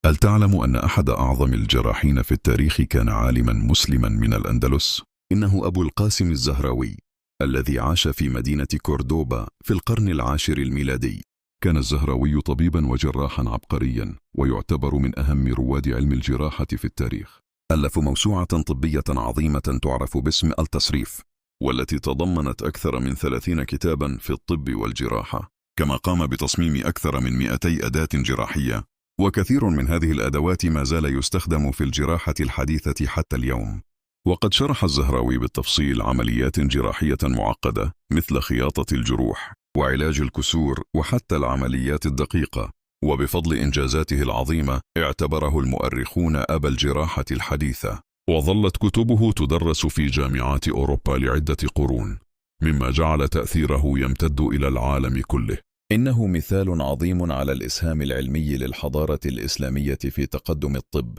هل تعلم أن أحد أعظم الجراحين في التاريخ كان عالما مسلما من الأندلس؟ إنه أبو القاسم الزهراوي الذي عاش في مدينة كوردوبا في القرن العاشر الميلادي. كان الزهراوي طبيبا وجراحا عبقريا، ويعتبر من أهم رواد علم الجراحة في التاريخ. ألف موسوعة طبية عظيمة تعرف باسم التصريف، والتي تضمنت أكثر من 30 كتابا في الطب والجراحة، كما قام بتصميم أكثر من 200 أداة جراحية، وكثير من هذه الأدوات ما زال يستخدم في الجراحة الحديثة حتى اليوم. وقد شرح الزهراوي بالتفصيل عمليات جراحية معقدة مثل خياطة الجروح وعلاج الكسور وحتى العمليات الدقيقة، وبفضل إنجازاته العظيمة اعتبره المؤرخون أبا الجراحة الحديثة، وظلت كتبه تدرس في جامعات أوروبا لعدة قرون، مما جعل تأثيره يمتد إلى العالم كله. إنه مثال عظيم على الإسهام العلمي للحضارة الإسلامية في تقدم الطب،